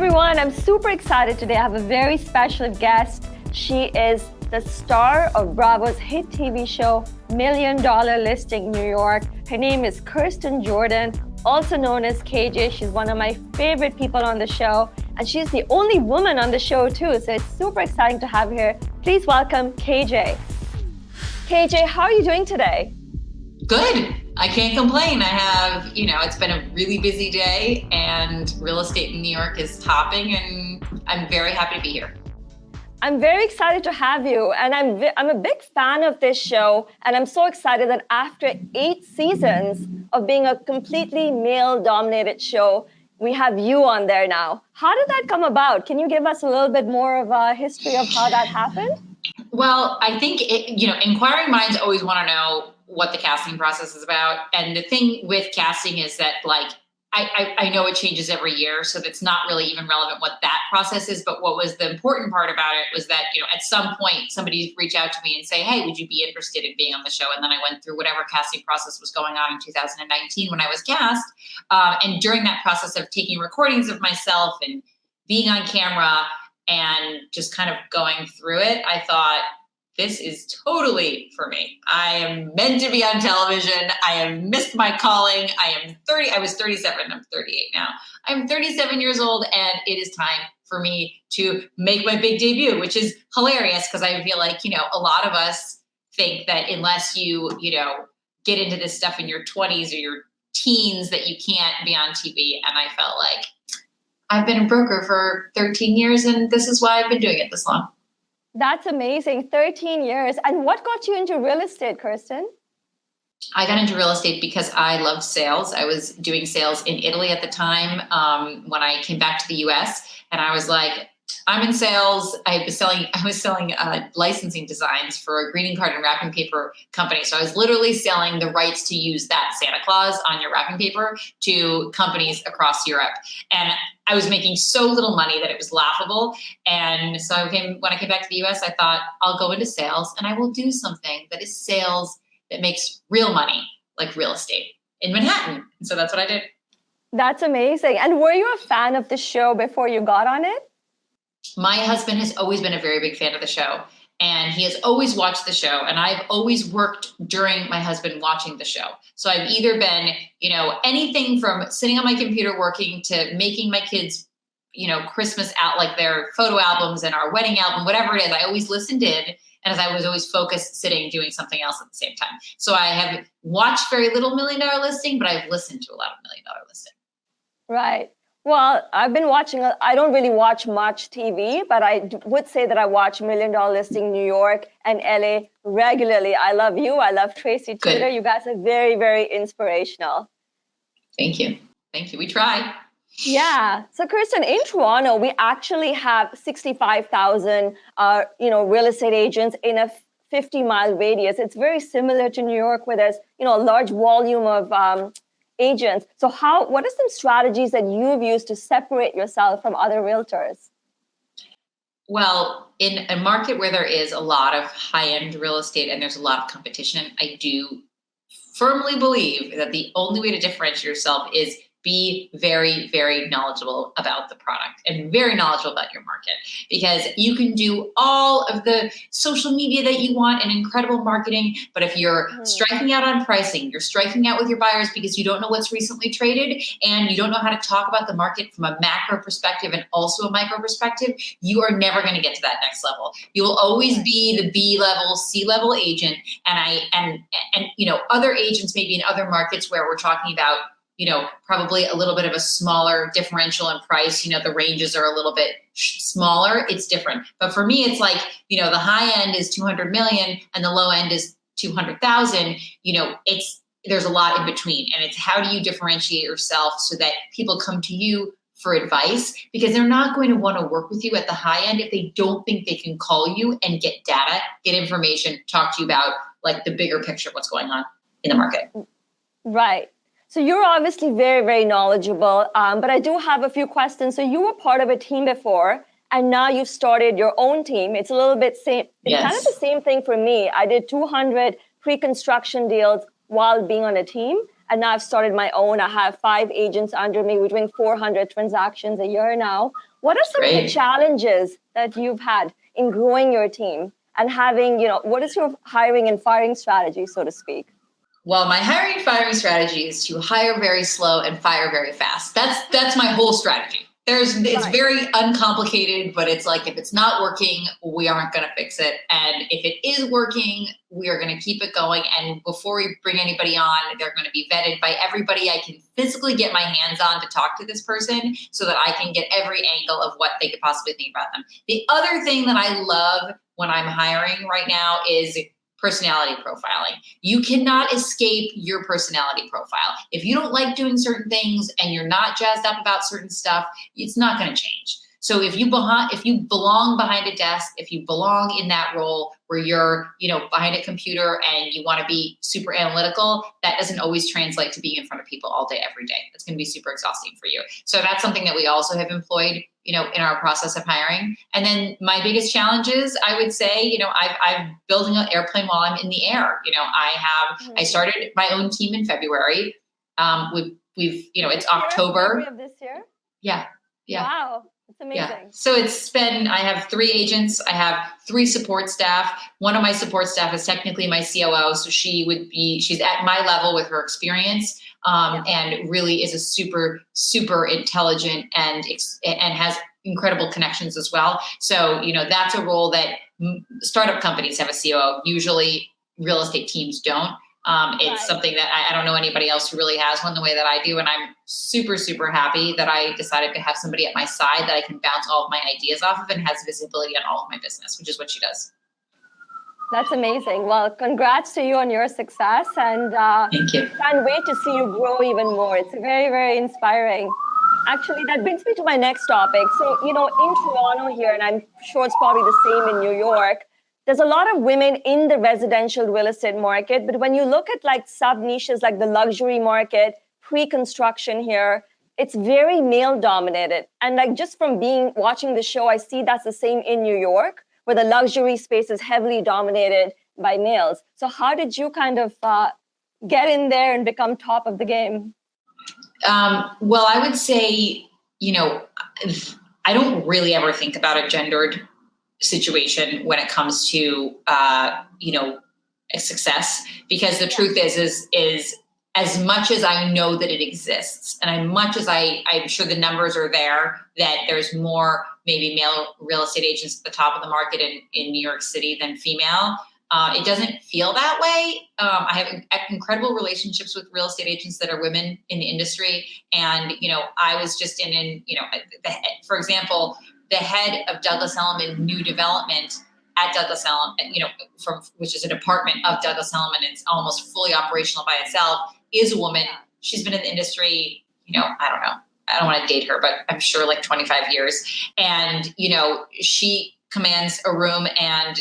everyone. I'm super excited today. I have a very special guest. She is the star of Bravo's hit TV show, $1 Million Listing New York. Her name is Kirsten Jordan, also known as KJ. She's one of my favorite people on the show, and she's the only woman on the show too, so it's super exciting to have her here. Please welcome KJ. KJ, how are you doing today? Good. I can't complain. I have, it's been a really busy day and real estate in New York is topping and I'm very happy to be here. I'm very excited to have you, and I'm a big fan of this show, and I'm so excited that after 8 seasons of being a completely male-dominated show, we have you on there now. How did that come about? Can you give us a little bit more of a history of how that happened? Well, I think, inquiring minds always want to know what the casting process is about. And the thing with casting is that, I know it changes every year, so that's not really even relevant what that process is. But what was the important part about it was that, at some point somebody reached out to me and say, hey, would you be interested in being on the show? And then I went through whatever casting process was going on in 2019 when I was cast. And during that process of taking recordings of myself and being on camera and just kind of going through it, I thought, this is totally for me. I am meant to be on television. I have missed my calling. I was 37, I'm 38 now. I'm 37 years old, and it is time for me to make my big debut, which is hilarious because I feel like, a lot of us think that unless you, get into this stuff in your 20s or your teens that you can't be on TV. And I felt like I've been a broker for 13 years, and this is why I've been doing it this long. That's amazing. 13 years. And what got you into real estate, Kirsten? I got into real estate because I loved sales. I was doing sales in Italy at the time when I came back to the US, and I was like, I'm in sales. I was selling licensing designs for a greeting card and wrapping paper company. So I was literally selling the rights to use that Santa Claus on your wrapping paper to companies across Europe. And I was making so little money that it was laughable. And so when I came back to the US, I thought I'll go into sales and I will do something that is sales that makes real money, like real estate in Manhattan. And so that's what I did. That's amazing. And were you a fan of the show before you got on it? My husband has always been a very big fan of the show, and he has always watched the show, and I've always worked during my husband watching the show. So I've either been, anything from sitting on my computer working to making my kids, Christmas out, like their photo albums and our wedding album, whatever it is, I always listened in, and as I was always focused sitting doing something else at the same time. So I have watched very little $1 Million Listing, but I've listened to a lot of $1 Million Listing. Right. Well, I've been watching, I don't really watch much TV, but I would say that I watch $1 Million Listing New York and LA regularly. I love you. I love Tracy Tudor. You guys are very, very inspirational. Thank you. Thank you. We try. Yeah. So Kirsten, in Toronto, we actually have 65,000, real estate agents in a 50-mile radius. It's very similar to New York, where there's, a large volume of agents. So what are some strategies that you've used to separate yourself from other realtors? Well, in a market where there is a lot of high-end real estate and there's a lot of competition, I do firmly believe that the only way to differentiate yourself is be very, very knowledgeable about the product and very knowledgeable about your market, because you can do all of the social media that you want and incredible marketing. But if you're striking out on pricing, you're striking out with your buyers because you don't know what's recently traded and you don't know how to talk about the market from a macro perspective and also a micro perspective, you are never going to get to that next level. You will always be the B-level, C-level agent. And other agents maybe in other markets where we're talking about probably a little bit of a smaller differential in price. The ranges are a little bit smaller. It's different. But for me, it's like, the high end is 200 million and the low end is 200,000. There's a lot in between. And it's how do you differentiate yourself so that people come to you for advice, because they're not going to want to work with you at the high end if they don't think they can call you and get data, get information, talk to you about like the bigger picture of what's going on in the market. Right. So you're obviously very, very knowledgeable, but I do have a few questions. So you were part of a team before, and now you've started your own team. It's a little bit same. It's kind of the same thing for me. I did 200 pre-construction deals while being on a team, And now I've started my own. I have 5 agents under me. We're doing 400 transactions a year now. What are some of the challenges that you've had in growing your team and having, what is your hiring and firing strategy, so to speak? Well, my hiring and firing strategy is to hire very slow and fire very fast. That's my whole strategy. It's very uncomplicated, but it's like, if it's not working, we aren't going to fix it. And if it is working, we are going to keep it going. And before we bring anybody on, they're going to be vetted by everybody I can physically get my hands on to talk to this person so that I can get every angle of what they could possibly think about them. The other thing that I love when I'm hiring right now is personality profiling. You cannot escape your personality profile. If you don't like doing certain things and you're not jazzed up about certain stuff, it's not going to change. So if you belong behind a desk, if you belong in that role where you're, behind a computer and you want to be super analytical, that doesn't always translate to being in front of people all day, every day. It's going to be super exhausting for you. So that's something that we also have employed, in our process of hiring. And then my biggest challenges, I would say, I'm building an airplane while I'm in the air. I started my own team in February. We've it's October. February of this year? Yeah. Wow. It's amazing. Yeah. So I have 3 agents. I have 3 support staff. One of my support staff is technically my COO. So she's at my level with her experience, and really is a super, super intelligent and has incredible connections as well. So, that's a role that startup companies have a COO. Usually real estate teams don't. It's something that I don't know anybody else who really has one the way that I do. And I'm super, super happy that I decided to have somebody at my side that I can bounce all of my ideas off of and has visibility on all of my business, which is what she does. That's amazing. Well, congrats to you on your success. And thank you. Can't wait to see you grow even more. It's very, very inspiring. Actually, that brings me to my next topic. So, in Toronto here, and I'm sure it's probably the same in New York, there's a lot of women in the residential real estate market, but when you look at sub niches like the luxury market, pre-construction here, it's very male dominated. And just from watching the show, I see that's the same in New York, where the luxury space is heavily dominated by males. So how did you kind of get in there and become top of the game? Well, I would say, I don't really ever think about a gendered situation when it comes to, a success, because the truth is as much as I know that it exists, and as much as I'm sure the numbers are there, that there's more maybe male real estate agents at the top of the market in New York City than female. It doesn't feel that way. I have incredible relationships with real estate agents that are women in the industry. And, I was just for example, the head of Douglas Elliman new development at Douglas Elliman, which is a department of Douglas Elliman, it's almost fully operational by itself, is a woman. She's been in the industry, I don't want to date her, but I'm sure 25 years. And, she commands a room and,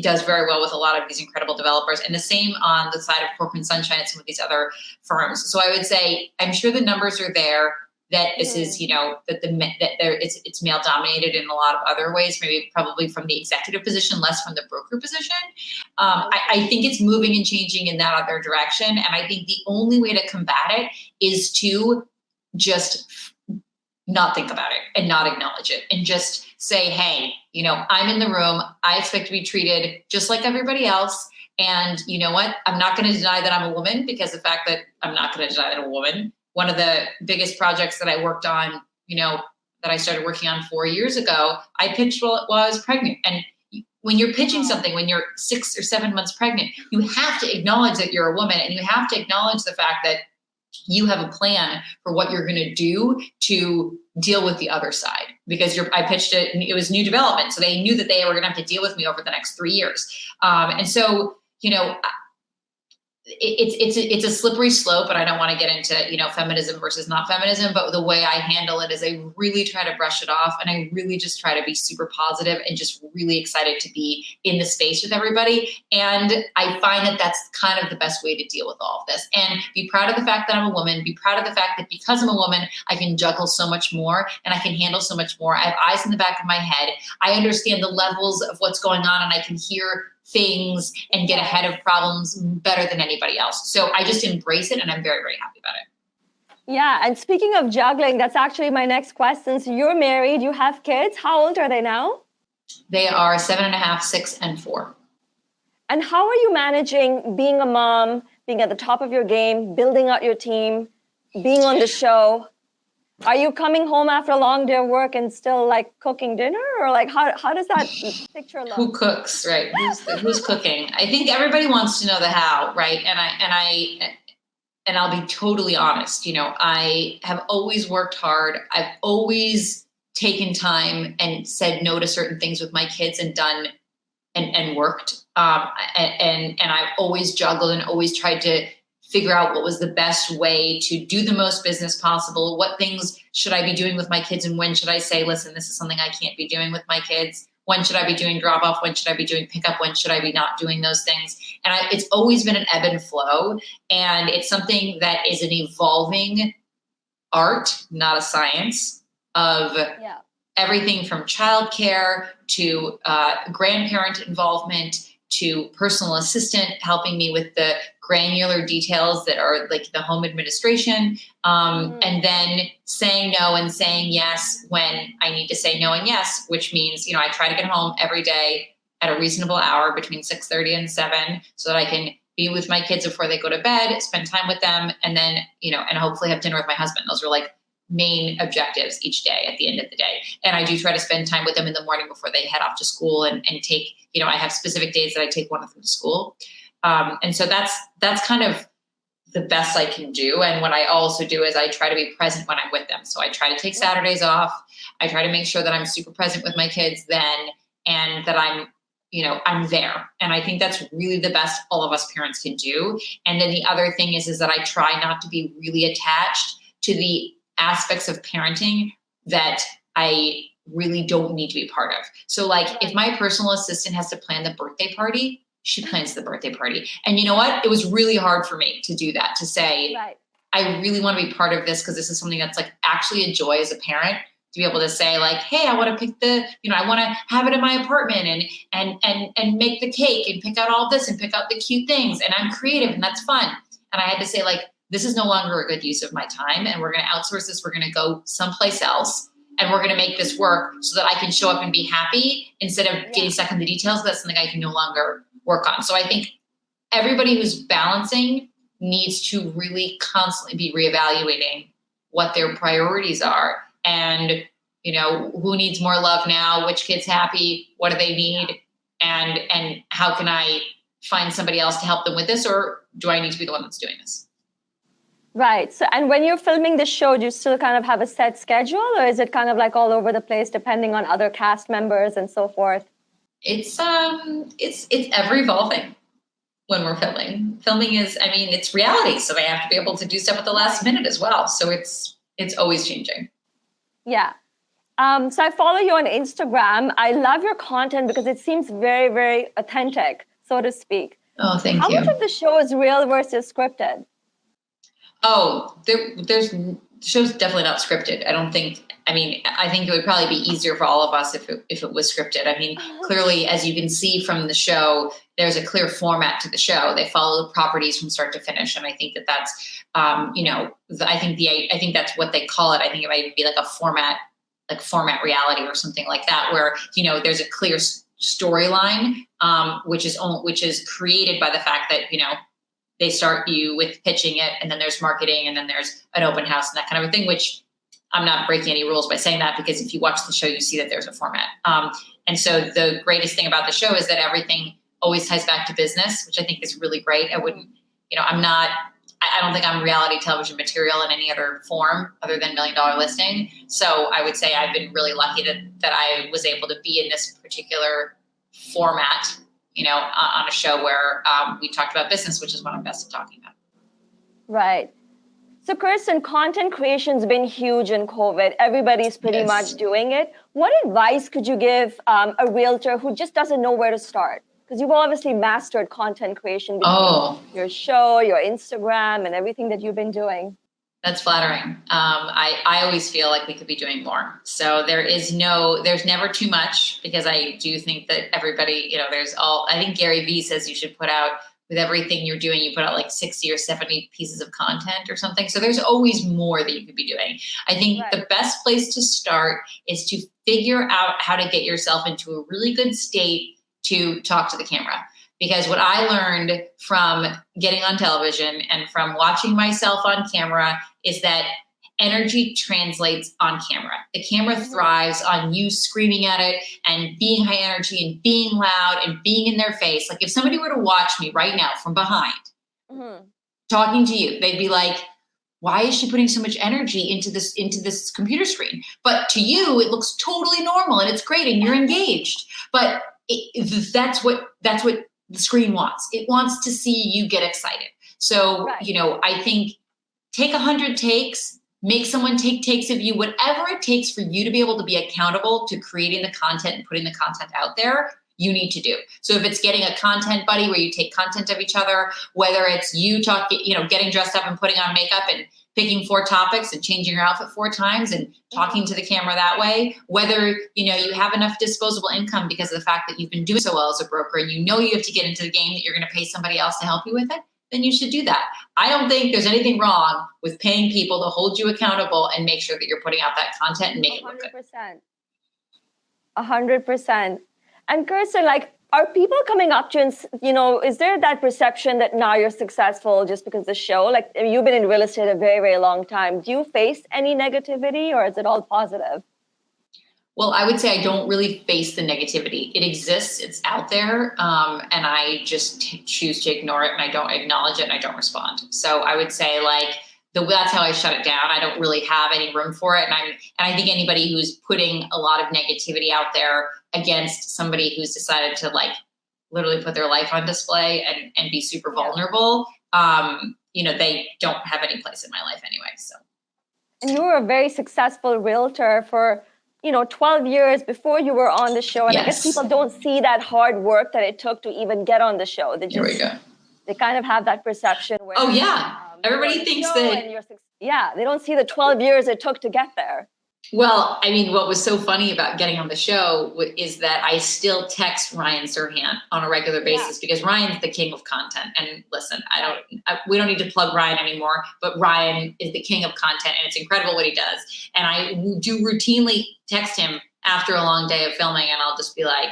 does very well with a lot of these incredible developers. And the same on the side of Corcoran Sunshine and some of these other firms. So I would say, I'm sure the numbers are there, that this is, it's male dominated in a lot of other ways, maybe probably from the executive position, less from the broker position. I think it's moving and changing in that other direction. And I think the only way to combat it is to just not think about it and not acknowledge it and just say, hey, I'm in the room. I expect to be treated just like everybody else. And you know what? I'm not going to deny that I'm a woman, because the fact that I'm not going to deny that I'm a woman. One of the biggest projects that I worked on, that I started working on 4 years ago, I pitched while I was pregnant. And when you're pitching something, when you're 6 or 7 months pregnant, you have to acknowledge that you're a woman, and you have to acknowledge the fact that you have a plan for what you're going to do to deal with the other side. Because I pitched it, and it was new development. So they knew that they were going to have to deal with me over the next 3 years. And so, it's a slippery slope, and I don't want to get into, feminism versus not feminism, but the way I handle it is I really try to brush it off, and I really just try to be super positive and just really excited to be in the space with everybody. And I find that that's kind of the best way to deal with all of this, and be proud of the fact that I'm a woman, be proud of the fact that because I'm a woman, I can juggle so much more and I can handle so much more. I have eyes in the back of my head. I understand the levels of what's going on, and I can hear things and get ahead of problems better than anybody else. So I just embrace it, and I'm very, very happy about it. Yeah. And speaking of juggling, that's actually my next question. So you're married, you have kids. How old are they now? They are 7.5, 6, and 4. And how are you managing being a mom, being at the top of your game, building out your team, being on the show? Are you coming home after a long day of work and still like cooking dinner, or like how does that picture look? Who cooks, right? Who's cooking? I think everybody wants to know the how, right? And I'll be totally honest. I have always worked hard. I've always taken time and said no to certain things with my kids and done and worked. And I've always juggled and always tried to figure out what was the best way to do the most business possible. What things should I be doing with my kids? And when should I say, listen, this is something I can't be doing with my kids? When should I be doing drop off? When should I be doing pickup? When should I be not doing those things? And it's always been an ebb and flow. And it's something that is an evolving art, not a science, of everything from childcare to grandparent involvement to personal assistant helping me with the granular details that are like the home administration, and then saying no and saying yes when I need to say no and yes, which means, I try to get home every day at a reasonable hour between 6:30 and 7 so that I can be with my kids before they go to bed, spend time with them, and then, and hopefully have dinner with my husband. Those are like main objectives each day at the end of the day. And I do try to spend time with them in the morning before they head off to school and take, I have specific days that I take one of them to school. And so that's kind of the best I can do. And what I also do is I try to be present when I'm with them. So I try to take Saturdays off. I try to make sure that I'm super present with my kids then, and that I'm there. And I think that's really the best all of us parents can do. And then the other thing is that I try not to be really attached to the aspects of parenting that I really don't need to be part of. So like if my personal assistant has to plan the birthday party, she plans the birthday party. And you know what? It was really hard for me to do that, to say, I really want to be part of this because this is something that's like actually a joy as a parent, to be able to say like, hey, I want to pick I want to have it in my apartment and make the cake and pick out all this and pick out the cute things. And I'm creative and that's fun. And I had to say like, this is no longer a good use of my time, and we're going to outsource this. We're going to go someplace else, and we're going to make this work so that I can show up and be happy instead of getting stuck in the details. That's something I can no longer work on. So I think everybody who's balancing needs to really constantly be reevaluating what their priorities are, and who needs more love now, which kid's happy, what do they need, and how can I find somebody else to help them with this, or do I need to be the one that's doing this? Right. So, and when you're filming the show, do you still kind of have a set schedule, or is it kind of like all over the place depending on other cast members and so forth? It's ever evolving when we're filming. Filming is, it's reality. So they have to be able to do stuff at the last minute as well. So it's always changing. Yeah. So I follow you on Instagram. I love your content because it seems very, very authentic, so to speak. Oh, thank you. How much of the show is real versus scripted? Oh, there's the show's definitely not scripted. I think it would probably be easier for all of us if it was scripted. Clearly, as you can see from the show, there's a clear format to the show. They follow the properties from start to finish, and I think that's I think that's what they call it. I think it might be like a format reality or something like that, where there's a clear storyline, which is created by the fact that they start you with pitching it, and then there's marketing, and then there's an open house and that kind of a thing, which I'm not breaking any rules by saying that, because if you watch the show, you see that there's a format. And so the greatest thing about the show is that everything always ties back to business, which I think is really great. I don't think I'm reality television material in any other form other than $1 Million Listing. So I would say I've been really lucky that I was able to be in this particular format, on a show where we talked about business, which is what I'm best at talking about. Right. So Kirsten, content creation's been huge in COVID. Everybody's pretty much doing it. What advice could you give a realtor who just doesn't know where to start? Because you've obviously mastered content creation between your show, your Instagram, and everything that you've been doing. That's flattering. I always feel like we could be doing more. So there's never too much, because I do think that everybody, I think Gary Vee says you should put out, with everything you're doing, you put out like 60 or 70 pieces of content or something. So there's always more that you could be doing. I think the best place to start is to figure out how to get yourself into a really good state to talk to the camera. Because what I learned from getting on television and from watching myself on camera is that energy translates on camera. The camera thrives on you screaming at it and being high energy and being loud and being in their face. Like if somebody were to watch me right now from behind, talking to you, they'd be like, why is she putting so much energy into this computer screen? But to you, it looks totally normal and it's great and you're engaged. But that's what the screen wants. It wants to see you get excited. So, I think take 100 takes, make someone take takes of you, whatever it takes for you to be able to be accountable to creating the content and putting the content out there, you need to do. So if it's getting a content buddy where you take content of each other, whether it's you getting dressed up and putting on makeup and picking 4 topics and changing your outfit 4 times and talking to the camera that way, whether, you have enough disposable income because of the fact that you've been doing so well as a broker and you have to get into the game that you're going to pay somebody else to help you with it, then you should do that. I don't think there's anything wrong with paying people to hold you accountable and make sure that you're putting out that content and make it look good. 100%. And Kirsten, are people coming up to you and, is there that perception that now you're successful just because of the show? You've been in real estate a very, very long time. Do you face any negativity or is it all positive? Well, I would say I don't really face the negativity. It exists, it's out there, and I just choose to ignore it, and I don't acknowledge it, and I don't respond. So I would say that's how I shut it down. I don't really have any room for it, and I think anybody who's putting a lot of negativity out there against somebody who's decided to literally put their life on display and be super vulnerable, they don't have any place in my life anyway. So, and you were a very successful realtor for 12 years before you were on the show. And I guess people don't see that hard work that it took to even get on the show. They kind of have that perception where, everybody thinks that, they don't see the 12 years it took to get there. Well, I mean, what was so funny about getting on the show is that I still text Ryan Serhant on a regular basis because Ryan's the king of content. And listen, we don't need to plug Ryan anymore, but Ryan is the king of content and it's incredible what he does. And I do routinely text him after a long day of filming and I'll just be like,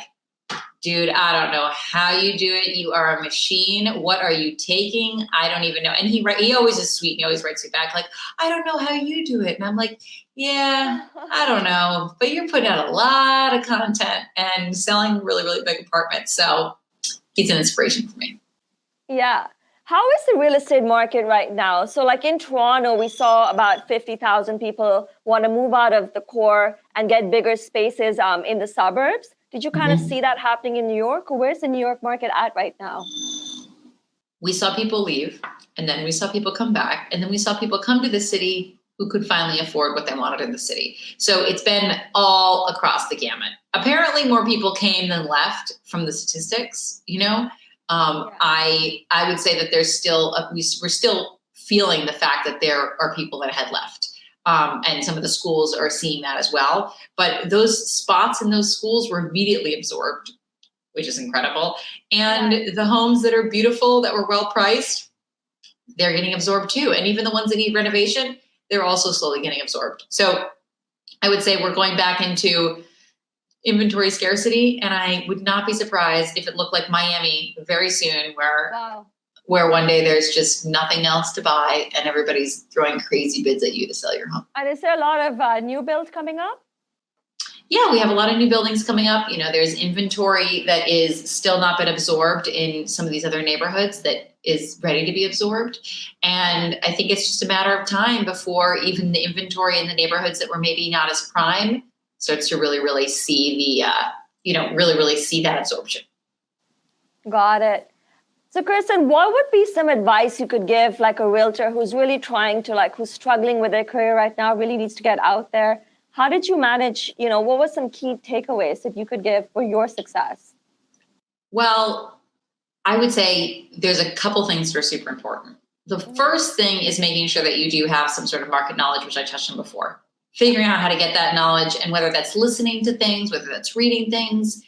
dude, I don't know how you do it. You are a machine. What are you taking? I don't even know. And he always is sweet. And he always writes me back like, I don't know how you do it. And I'm like, yeah, I don't know. But you're putting out a lot of content and selling really, really big apartments. So he's an inspiration for me. Yeah. How is the real estate market right now? So in Toronto, we saw about 50,000 people want to move out of the core and get bigger spaces in the suburbs. Did you kind of see that happening in New York? Or where's the New York market at right now? We saw people leave, and then we saw people come back, and then we saw people come to the city who could finally afford what they wanted in the city. So it's been all across the gamut. Apparently more people came than left from the statistics, I would say that there's still, we're still feeling the fact that there are people that had left. And some of the schools are seeing that as well. But those spots in those schools were immediately absorbed, which is incredible. And the homes that are beautiful, that were well priced, they're getting absorbed too. And even the ones that need renovation, they're also slowly getting absorbed. So I would say we're going back into inventory scarcity. And I would not be surprised if it looked like Miami very soon, where one day there's just nothing else to buy and everybody's throwing crazy bids at you to sell your home. And is there a lot of new builds coming up? Yeah, we have a lot of new buildings coming up. There's inventory that is still not been absorbed in some of these other neighborhoods that is ready to be absorbed. And I think it's just a matter of time before even the inventory in the neighborhoods that were maybe not as prime starts to really, really see really see that absorption. Got it. So Kirsten, what would be some advice you could give a realtor who's really trying to who's struggling with their career right now, really needs to get out there? How did you manage, what were some key takeaways that you could give for your success? Well, I would say there's a couple things that are super important. the first thing is making sure that you do have some sort of market knowledge, which I touched on before. Figuring out how to get that knowledge, and whether that's listening to things, whether that's reading things,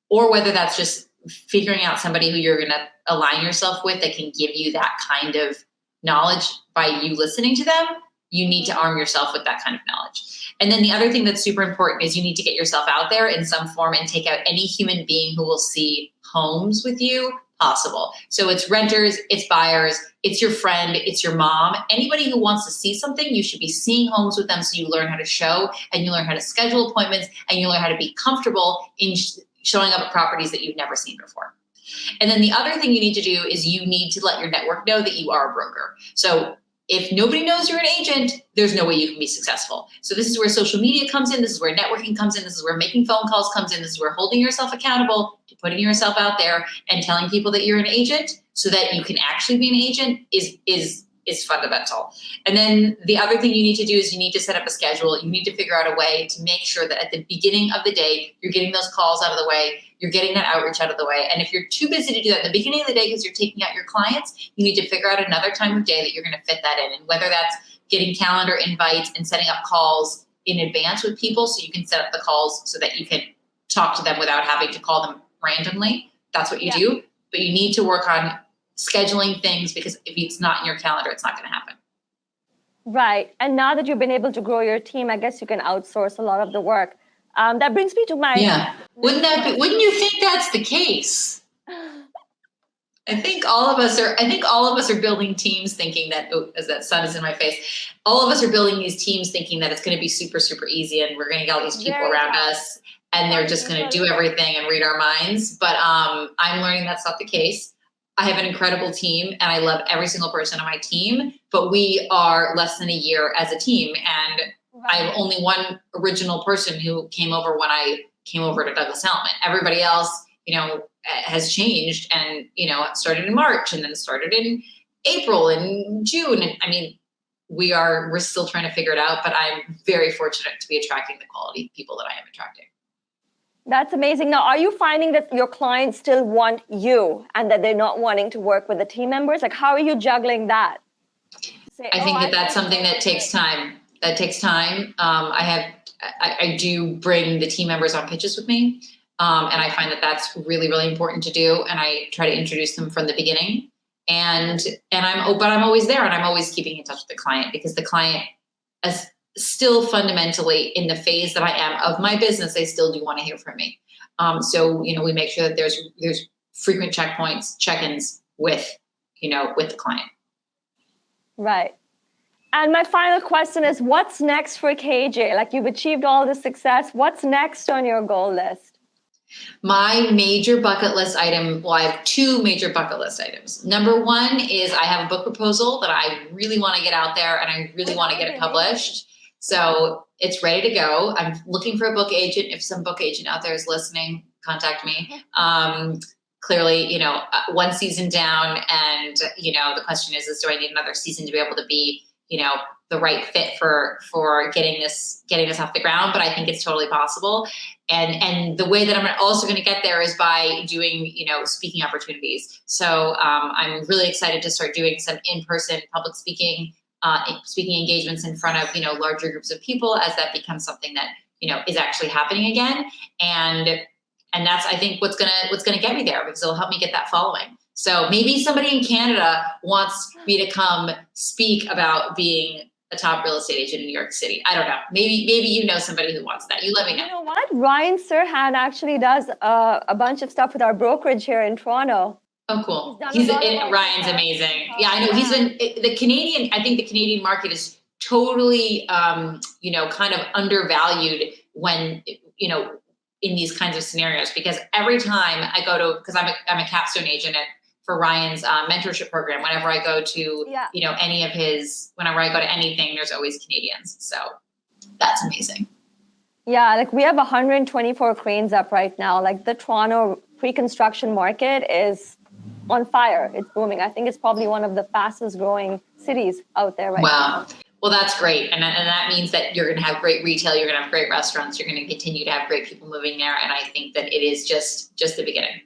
or whether that's just figuring out somebody who you're going to align yourself with that can give you that kind of knowledge by you listening to them. You need to arm yourself with that kind of knowledge. And then the other thing that's super important is you need to get yourself out there in some form and take out any human being who will see homes with you possible. So it's renters, it's buyers, it's your friend, it's your mom, anybody who wants to see something. You should be seeing homes with them so you learn how to show, and you learn how to schedule appointments, and you learn how to be comfortable in showing up at properties that you've never seen before. And then the other thing you need to do is you need to let your network know that you are a broker. So if nobody knows you're an agent, there's no way you can be successful. So this is where social media comes in. This is where networking comes in. This is where making phone calls comes in. This is where holding yourself accountable to putting yourself out there and telling people that you're an agent so that you can actually be an agent is fundamental. And then the other thing you need to do is you need to set up a schedule. You need to figure out a way to make sure that at the beginning of the day, you're getting those calls out of the way, you're getting that outreach out of the way. And if you're too busy to do that at the beginning of the day because you're taking out your clients, you need to figure out another time of day that you're going to fit that in. And whether that's getting calendar invites and setting up calls in advance with people so you can set up the calls so that you can talk to them without having to call them randomly. That's what you do. But you need to work on scheduling things, because if it's not in your calendar, it's not going to happen. Right. And now that you've been able to grow your team, I guess you can outsource a lot of the work. That brings me to my... Yeah. Wouldn't you think that's the case? I think all of us are building teams thinking that, as that sun is in my face, all of us are building these teams thinking that it's going to be super, super easy and we're going to get all these people around us and they're just going to do everything and read our minds. But I'm learning that's not the case. I have an incredible team and I love every single person on my team, but we are less than a year as a team. And I have only one original person who came over when I came over to Douglas Elliman. Everybody else, has changed, and, it started in March and then started in April and June. And I mean, we're still trying to figure it out, but I'm very fortunate to be attracting the quality people that I am attracting. That's amazing. Now, are you finding that your clients still want you and that they're not wanting to work with the team members? Like, how are you juggling that? I think that's something that takes time. That takes time. I do bring the team members on pitches with me. And I find that that's really, really important to do. And I try to introduce them from the beginning. But I'm always there, and I'm always keeping in touch with the client, because the client is still fundamentally in the phase that I am of my business. They still do want to hear from me. So we make sure that there's frequent checkpoints, check-ins with the client. Right. And my final question is, what's next for KJ? Like, you've achieved all this success. What's next on your goal list? My major bucket list item, well, I have two major bucket list items. Number one is I have a book proposal that I really want to get out there, and I really want to get it published. So it's ready to go. I'm looking for a book agent. If some book agent out there is listening, contact me. Clearly, one season down, and, the question is do I need another season to be able to be, the right fit for getting this off the ground? But I think it's totally possible. And the way that I'm also going to get there is by doing, speaking opportunities. So I'm really excited to start doing some in-person public speaking engagements in front of, larger groups of people, as that becomes something that, is actually happening again. And that's, I think, what's gonna get me there, because it'll help me get that following. So maybe somebody in Canada wants me to come speak about being a top real estate agent in New York City. I don't know. Maybe somebody who wants that. You let me know. You know what? Ryan Serhan actually does a bunch of stuff with our brokerage here in Toronto. Oh, cool. Ryan's amazing. Yeah, I know. He's been the Canadian market is totally, kind of undervalued when, in these kinds of scenarios, because every time I go to, because I'm a capstone agent for Ryan's mentorship program, whenever I go to, any of his, whenever I go to anything, there's always Canadians. So that's amazing. Yeah, like we have 124 cranes up right now. Like the Toronto pre-construction market is on fire. It's booming. I think it's probably one of the fastest growing cities out there right now. Well, that's great. And that means that you're going to have great retail. You're going to have great restaurants. You're going to continue to have great people moving there. And I think that it is just the beginning.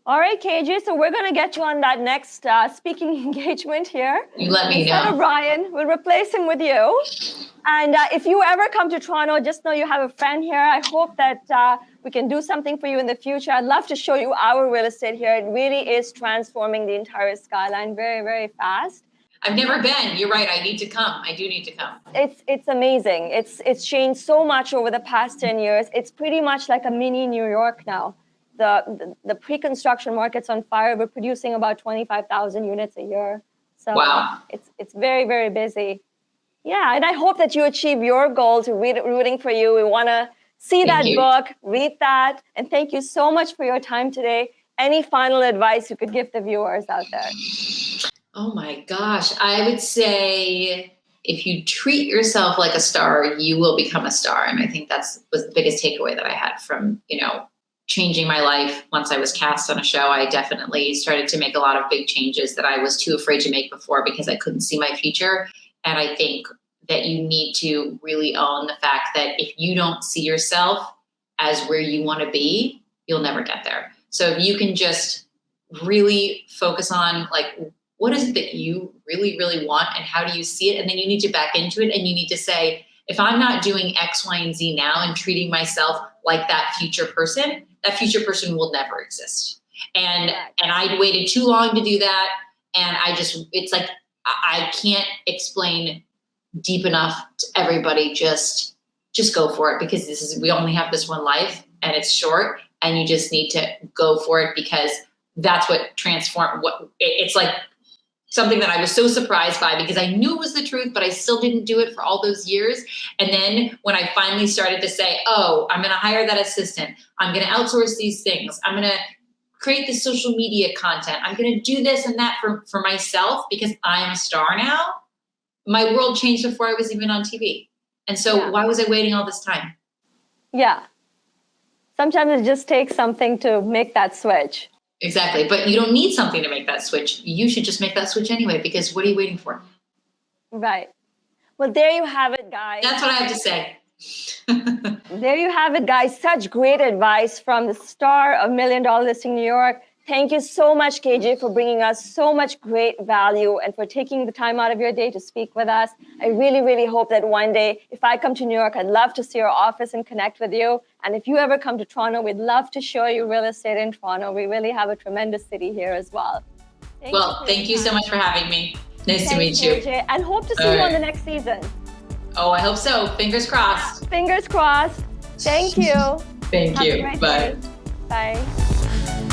All right, KJ, so we're going to get you on that next speaking engagement here. You let me Instead know. of Ryan, we'll replace him with you. And if you ever come to Toronto, just know you have a friend here. I hope that we can do something for you in the future. I'd love to show you our real estate here. It really is transforming the entire skyline very, very fast. I've never been. You're right. I need to come. I do need to come. It's amazing. It's changed so much over the past 10 years. It's pretty much like a mini New York now. The pre-construction market's on fire. We're producing about 25,000 units a year. So wow. It's very, very busy. Yeah, and I hope that you achieve your goals. We're rooting for you. We want to see that book, read that, and thank you so much for your time today. Any final advice you could give the viewers out there? Oh my gosh. I would say if you treat yourself like a star, you will become a star. And I think was the biggest takeaway that I had from, changing my life. Once I was cast on a show, I definitely started to make a lot of big changes that I was too afraid to make before because I couldn't see my future. And I think that you need to really own the fact that if you don't see yourself as where you want to be, you'll never get there. So if you can just really focus on what is it that you really, really want and how do you see it? And then you need to back into it and you need to say, if I'm not doing X, Y, and Z now and treating myself like that future person will never exist. And I waited too long to do that. And it's like, I can't explain deep enough to everybody. Just go for it because we only have this one life and it's short and you just need to go for it because that's what transformed it's like something that I was so surprised by because I knew it was the truth, but I still didn't do it for all those years. And then when I finally started to say, oh, I'm going to hire that assistant. I'm going to outsource these things. I'm going to create this social media content. I'm going to do this and that for myself because I'm a star now. My world changed before I was even on TV. And so why was I waiting all this time? Yeah. Sometimes it just takes something to make that switch. Exactly. But you don't need something to make that switch. You should just make that switch anyway, because what are you waiting for? Right. Well, there you have it, guys. That's what I have to say. There you have it, guys. Such great advice from the star of $1 Million Listing New York. Thank you so much, KJ, for bringing us so much great value and for taking the time out of your day to speak with us. I really, really hope that one day, if I come to New York, I'd love to see your office and connect with you. And if you ever come to Toronto, we'd love to show you real estate in Toronto. We really have a tremendous city here as well. Thank you so much for having me. Nice to meet you. KJ, and hope to see you on the next season. Oh, I hope so. Fingers crossed. Fingers crossed. Thank you. Thank you. Have a great Bye. day. Bye.